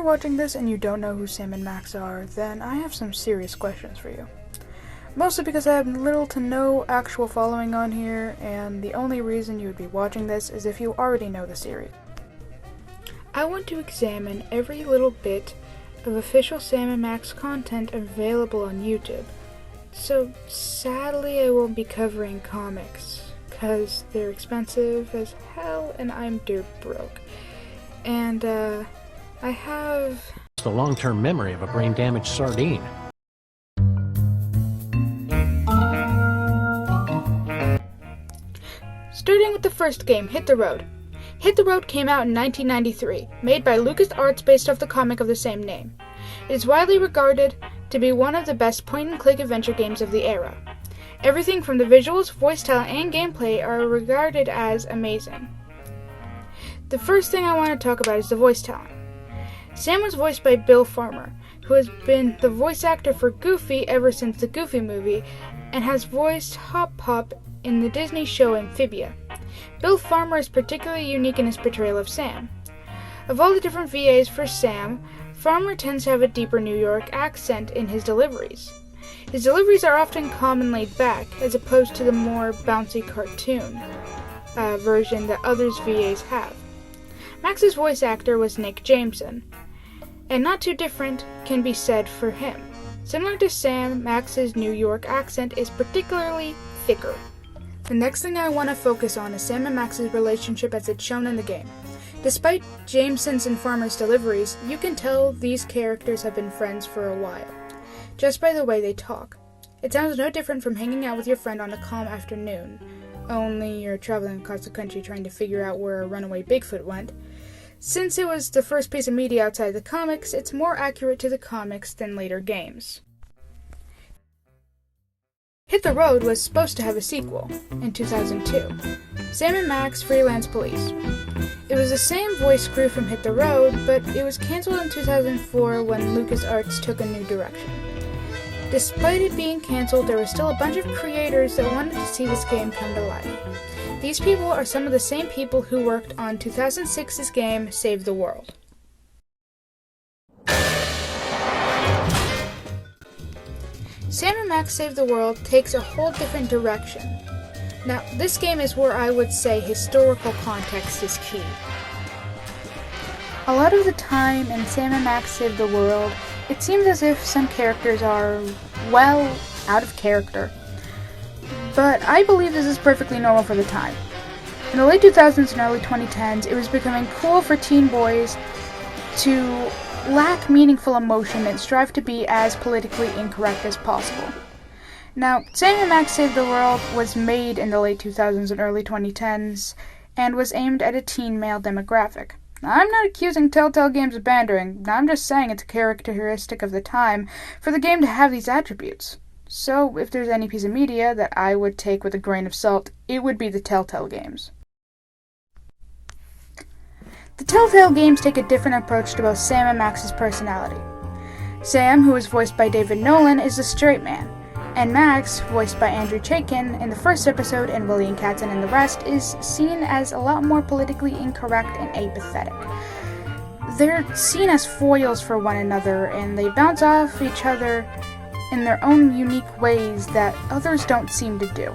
you're watching this and you don't know who Sam and Max are, then I have some serious questions for you. Mostly because I have little to no actual following on here, and the only reason you would be watching this is if you already know the series. I want to examine every little bit of official Sam and Max content available on YouTube. So sadly I won't be covering comics, cause they're expensive as hell and I'm dirt broke. And I have the long-term memory of a brain-damaged sardine. Starting with the first game, Hit the Road. Hit the Road came out in 1993, made by LucasArts based off the comic of the same name. It is widely regarded to be one of the best point-and-click adventure games of the era. Everything from the visuals, voice talent, and gameplay are regarded as amazing. The first thing I want to talk about is the voice talent. Sam was voiced by Bill Farmer, who has been the voice actor for Goofy ever since the Goofy movie, and has voiced Hop Pop in the Disney show Amphibia. Bill Farmer is particularly unique in his portrayal of Sam. Of all the different VAs for Sam, Farmer tends to have a deeper New York accent in his deliveries. His deliveries are often calm and laid back, as opposed to the more bouncy cartoon version that others VAs have. Max's voice actor was Nick Jameson, and not too different can be said for him. Similar to Sam, Max's New York accent is particularly thicker. The next thing I want to focus on is Sam and Max's relationship as it's shown in the game. Despite Jameson's and Farmer's deliveries, you can tell these characters have been friends for a while, just by the way they talk. It sounds no different from hanging out with your friend on a calm afternoon, only you're traveling across the country trying to figure out where a runaway Bigfoot went. Since it was the first piece of media outside the comics, it's more accurate to the comics than later games. Hit the Road was supposed to have a sequel in 2002, Sam and Max Freelance Police. It was the same voice crew from Hit the Road, but it was cancelled in 2004 when LucasArts took a new direction. Despite it being cancelled, there were still a bunch of creators that wanted to see this game come to life. These people are some of the same people who worked on 2006's game Save the World. Sam and Max Save the World takes a whole different direction. Now, this game is where I would say historical context is key. A lot of the time in Sam and Max Save the World, it seems as if some characters are, well, out of character. But I believe this is perfectly normal for the time. In the late 2000s and early 2010s, it was becoming cool for teen boys to lack meaningful emotion and strive to be as politically incorrect as possible. Now, Sam and Max Save the World was made in the late 2000s and early 2010s and was aimed at a teen male demographic. Now, I'm not accusing Telltale Games of pandering, I'm just saying it's a characteristic of the time for the game to have these attributes. So, if there's any piece of media that I would take with a grain of salt, it would be the Telltale Games. The Telltale Games take a different approach to both Sam and Max's personality. Sam, who is voiced by David Nolan, is a straight man, and Max, voiced by Andrew Chaikin in the first episode and William Katzen in the rest, is seen as a lot more politically incorrect and apathetic. They're seen as foils for one another, and they bounce off each other in their own unique ways that others don't seem to do.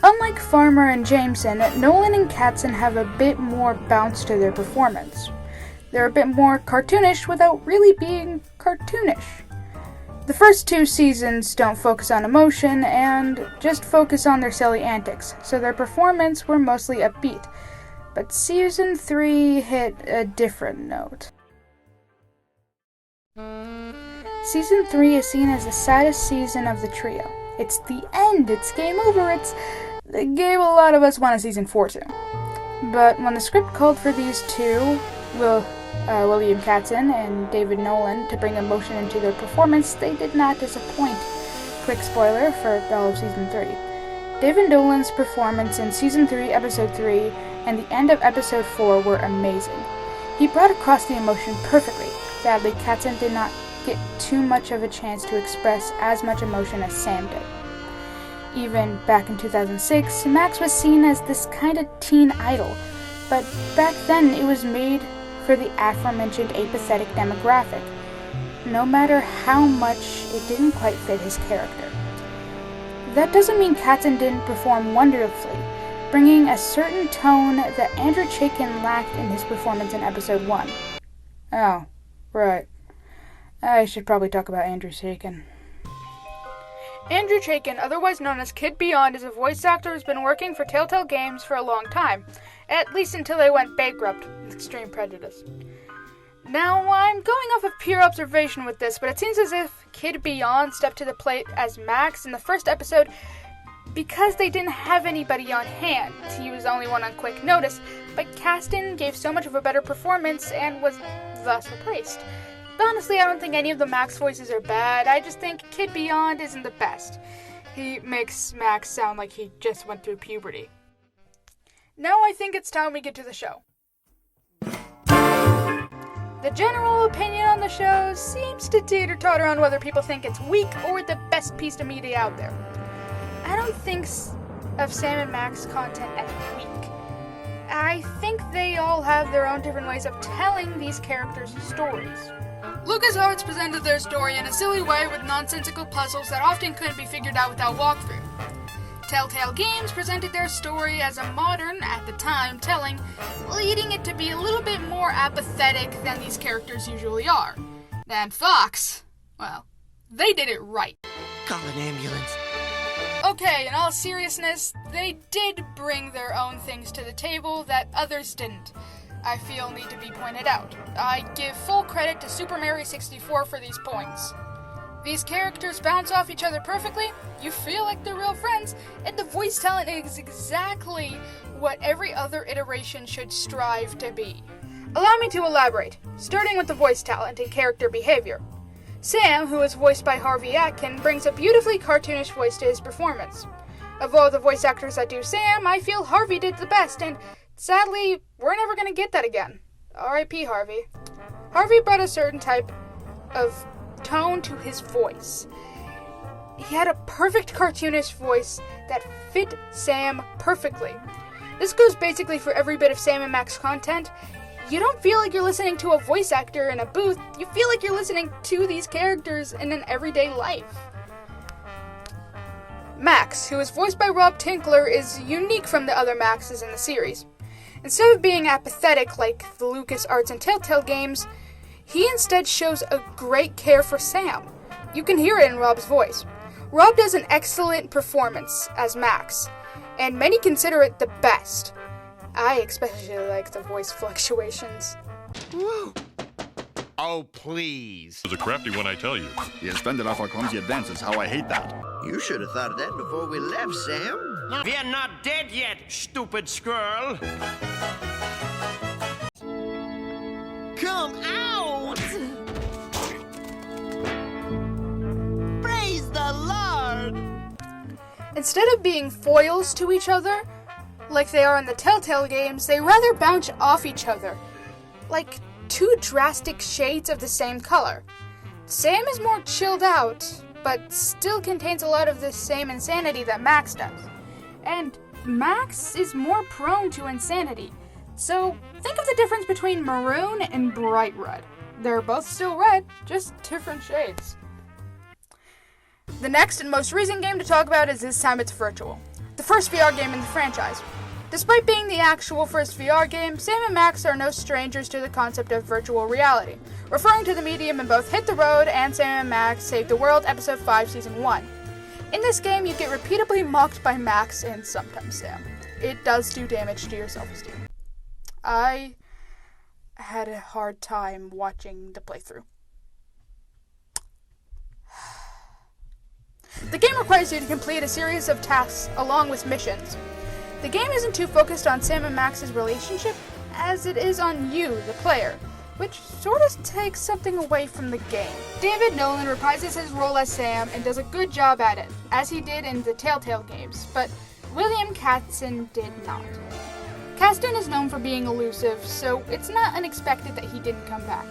Unlike Farmer and Jameson, Nolan and Katzen have a bit more bounce to their performance. They're a bit more cartoonish without really being cartoonish. The first two seasons don't focus on emotion and just focus on their silly antics, so their performance were mostly upbeat. But season 3 hit a different note. Season 3 is seen as the saddest season of the trio. It's the end, it's game over, it's the game a lot of us want a season 4 to. But when the script called for these two, William Katzen and David Nolan, to bring emotion into their performance, they did not disappoint. Quick spoiler for all of season 3. David Nolan's performance in season 3, episode 3, and the end of episode 4 were amazing. He brought across the emotion perfectly. Sadly, Katzen did not get too much of a chance to express as much emotion as Sam did. Even back in 2006, Max was seen as this kind of teen idol, but back then it was made for the aforementioned apathetic demographic, no matter how much it didn't quite fit his character. That doesn't mean Katzen didn't perform wonderfully, bringing a certain tone that Andrew Chaikin lacked in his performance in episode 1. Oh, right. I should probably talk about Andrew Chaikin. Andrew Chaikin, otherwise known as Kid Beyond, is a voice actor who's been working for Telltale Games for a long time, at least until they went bankrupt with Extreme Prejudice. Now, I'm going off of pure observation with this, but it seems as if Kid Beyond stepped to the plate as Max in the first episode because they didn't have anybody on hand. He was the only one on quick notice, but Kasten gave so much of a better performance and was thus replaced. But honestly, I don't think any of the Max voices are bad. I just think Kid Beyond isn't the best. He makes Max sound like he just went through puberty. Now I think it's time we get to the show. The general opinion on the show seems to teeter-totter on whether people think it's weak or the best piece of media out there. I don't think of Sam and Max content as weak. I think they all have their own different ways of telling these characters' stories. LucasArts presented their story in a silly way with nonsensical puzzles that often couldn't be figured out without walkthrough. Telltale Games presented their story as a modern, at the time, telling, leading it to be a little bit more apathetic than these characters usually are. And Fox, well, they did it right. Call an ambulance. Okay, in all seriousness, they did bring their own things to the table that others didn't. I feel need to be pointed out. I give full credit to Super Mario 64 for these points. These characters bounce off each other perfectly, you feel like they're real friends, and the voice talent is exactly what every other iteration should strive to be. Allow me to elaborate, starting with the voice talent and character behavior. Sam, who is voiced by Harvey Atkin, brings a beautifully cartoonish voice to his performance. Of all the voice actors that do Sam, I feel Harvey did the best, and sadly, we're never going to get that again. R.I.P. Harvey. Harvey brought a certain type of tone to his voice. He had a perfect cartoonish voice that fit Sam perfectly. This goes basically for every bit of Sam and Max content. You don't feel like you're listening to a voice actor in a booth, you feel like you're listening to these characters in an everyday life. Max, who is voiced by Rob Tinkler, is unique from the other Maxes in the series. Instead of being apathetic like the LucasArts and Telltale Games, he instead shows a great care for Sam. You can hear it in Rob's voice. Rob does an excellent performance as Max, and many consider it the best. I especially like the voice fluctuations. Woo. Oh, please. It's a crafty one, I tell you. You spend it off our clumsy advances. How I hate that. You should have thought of that before we left, Sam. We're not dead yet, stupid squirrel. Come out! Praise the Lord! Instead of being foils to each other, like they are in the Telltale Games, they rather bounce off each other, like two drastic shades of the same color. Sam is more chilled out, but still contains a lot of the same insanity that Max does. And Max is more prone to insanity. So think of the difference between maroon and bright red. They're both still red, just different shades. The next and most recent game to talk about is This Time It's Virtual, the first VR game in the franchise. Despite being the actual first VR game, Sam and Max are no strangers to the concept of virtual reality, referring to the medium in both Hit the Road and Sam and Max Save the World Episode 5 Season 1. In this game, you get repeatedly mocked by Max and sometimes Sam. It does do damage to your self-esteem. I had a hard time watching the playthrough. The game requires you to complete a series of tasks along with missions. The game isn't too focused on Sam and Max's relationship as it is on you, the player, which sort of takes something away from the game. David Nolan reprises his role as Sam and does a good job at it, as he did in the Telltale Games, but William Katzen did not. Kasten is known for being elusive, so it's not unexpected that he didn't come back.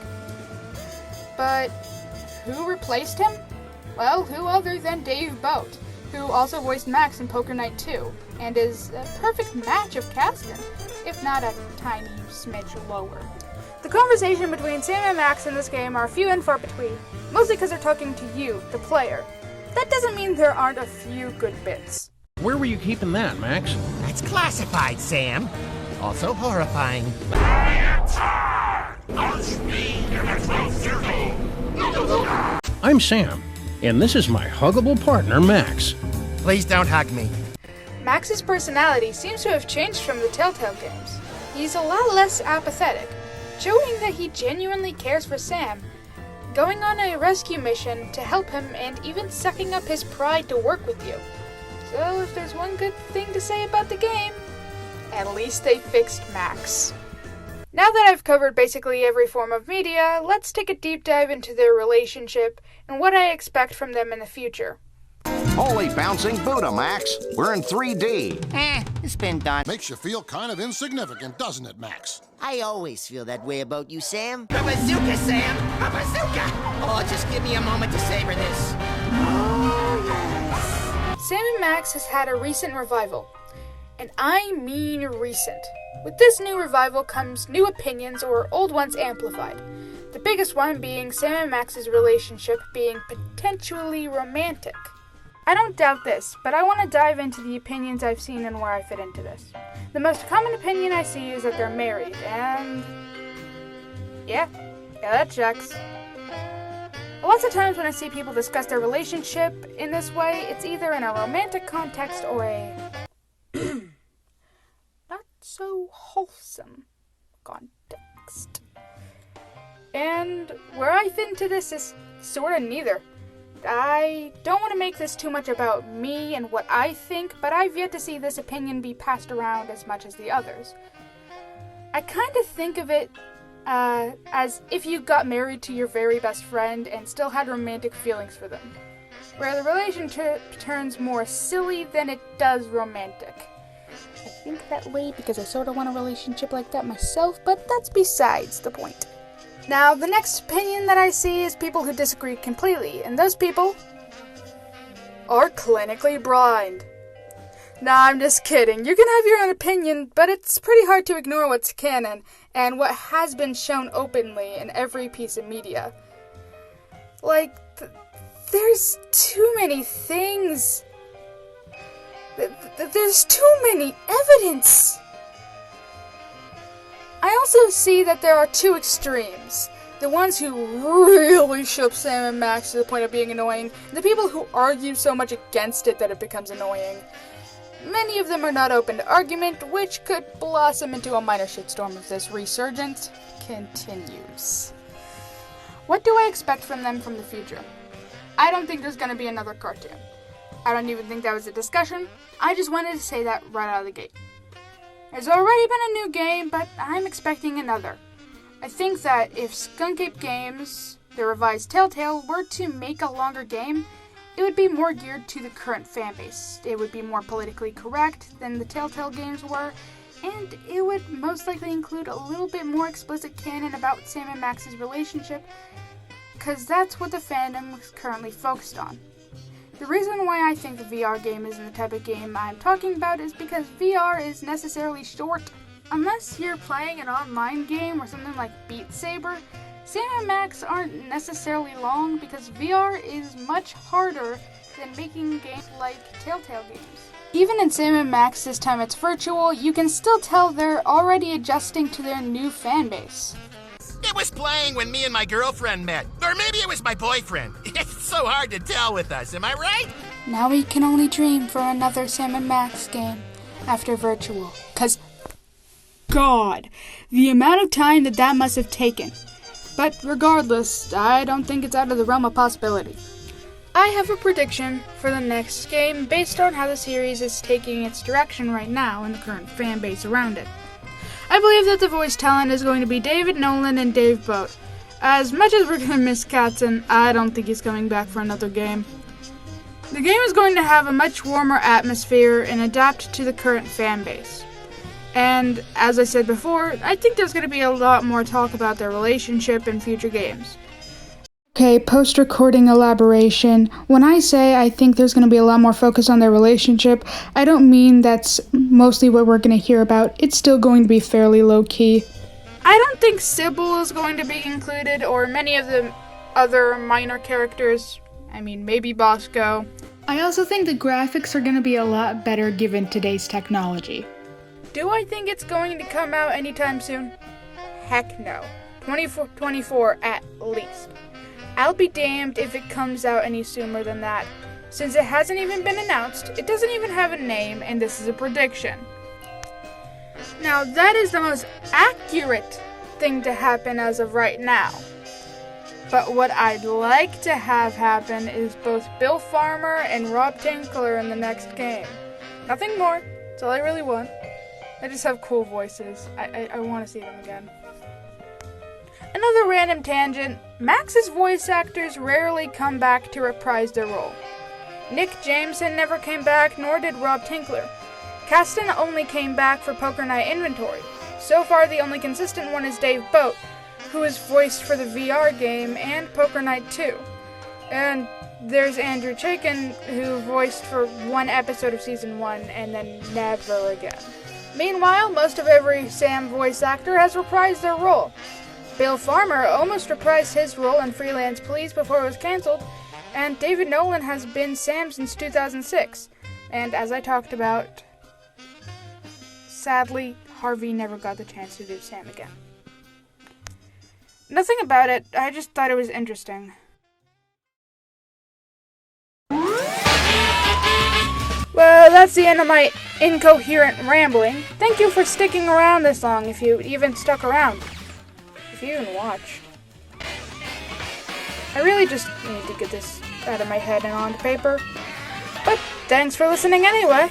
But who replaced him? Well, who other than Dave Boat, who also voiced Max in Poker Night 2, and is a perfect match of Kasten, if not a tiny smidge lower. The conversation between Sam and Max in this game are few and far between, mostly because they're talking to you, the player. That doesn't mean there aren't a few good bits. Where were you keeping that, Max? It's classified, Sam. Also horrifying. I'm Sam, and this is my huggable partner, Max. Please don't hug me. Max's personality seems to have changed from the Telltale games. He's a lot less apathetic, showing that he genuinely cares for Sam, going on a rescue mission to help him, and even sucking up his pride to work with you. So if there's one good thing to say about the game, at least they fixed Max. Now that I've covered basically every form of media, let's take a deep dive into their relationship and what I expect from them in the future. Holy bouncing Buddha, Max. We're in 3D. It's been done. Makes you feel kind of insignificant, doesn't it, Max? I always feel that way about you, Sam. A bazooka, Sam! A bazooka! Oh, just give me a moment to savor this. Oh, yes. Sam and Max has had a recent revival. And I mean recent. With this new revival comes new opinions or old ones amplified. The biggest one being Sam and Max's relationship being potentially romantic. I don't doubt this, but I want to dive into the opinions I've seen and where I fit into this. The most common opinion I see is that they're married, and yeah, that checks. Lots of times when I see people discuss their relationship in this way, it's either in a romantic context or a not so wholesome context. And where I fit into this is sort of neither. I don't want to make this too much about me and what I think, but I've yet to see this opinion be passed around as much as the others. I kind of think of it as if you got married to your very best friend and still had romantic feelings for them, where the relationship turns more silly than it does romantic. I think that way because I sort of want a relationship like that myself, but that's besides the point. Now, the next opinion that I see is people who disagree completely, and those people are clinically blind. Nah, I'm just kidding. You can have your own opinion, but it's pretty hard to ignore what's canon and what has been shown openly in every piece of media. Like, there's too many things. There's too many evidence. I also see that there are two extremes. The ones who really ship Sam and Max to the point of being annoying, and the people who argue so much against it that it becomes annoying. Many of them are not open to argument, which could blossom into a minor shitstorm if this resurgence continues. What do I expect from them from the future? I don't think there's going to be another cartoon. I don't even think that was a discussion. I just wanted to say that right out of the gate. There's already been a new game, but I'm expecting another. I think that if Skunk Ape Games, the revised Telltale, were to make a longer game, it would be more geared to the current fanbase. It would be more politically correct than the Telltale games were, and it would most likely include a little bit more explicit canon about Sam and Max's relationship, because that's what the fandom is currently focused on. The reason why I think the VR game isn't the type of game I'm talking about is because VR is necessarily short. Unless you're playing an online game or something like Beat Saber, Sam and Max aren't necessarily long because VR is much harder than making games like Telltale games. Even in Sam and Max, this time it's virtual, you can still tell they're already adjusting to their new fanbase. It was playing when me and my girlfriend met. Or maybe it was my boyfriend. It's so hard to tell with us, am I right? Now we can only dream for another Sam and Max game after virtual. 'Cause, God, the amount of time that must have taken. But regardless, I don't think it's out of the realm of possibility. I have a prediction for the next game based on how the series is taking its direction right now and the current fan base around it. I believe that the voice talent is going to be David Nolan and Dave Boat. As much as we're going to miss Katzen, I don't think he's coming back for another game. The game is going to have a much warmer atmosphere and adapt to the current fan base. And, as I said before, I think there's going to be a lot more talk about their relationship in future games. Okay, post-recording elaboration. When I say I think there's going to be a lot more focus on their relationship, I don't mean that's mostly what we're going to hear about. It's still going to be fairly low-key. I don't think Sybil is going to be included, or many of the other minor characters. I mean, maybe Bosco. I also think the graphics are going to be a lot better given today's technology. Do I think it's going to come out anytime soon? Heck no. 2024 at least. I'll be damned if it comes out any sooner than that. Since it hasn't even been announced, it doesn't even have a name, and this is a prediction. Now, that is the most accurate thing to happen as of right now. But what I'd like to have happen is both Bill Farmer and Rob Tinkler in the next game. Nothing more. That's all I really want. They just have cool voices. I want to see them again. Another random tangent. Max's voice actors rarely come back to reprise their role. Nick Jameson never came back, nor did Rob Tinkler. Kasten only came back for Poker Night Inventory. So far, the only consistent one is Dave Boat, who is voiced for the VR game and Poker Night 2. And there's Andrew Chaikin, who voiced for one episode of Season 1 and then never again. Meanwhile, most of every Sam voice actor has reprised their role. Bill Farmer almost reprised his role in Freelance Please before it was cancelled, and David Nolan has been Sam since 2006. And as I talked about, sadly, Harvey never got the chance to do Sam again. Nothing about it, I just thought it was interesting. Well, that's the end of my incoherent rambling. Thank you for sticking around this long, if you even stuck around. If you even watched. I really just need to get this out of my head and onto paper. But thanks for listening anyway.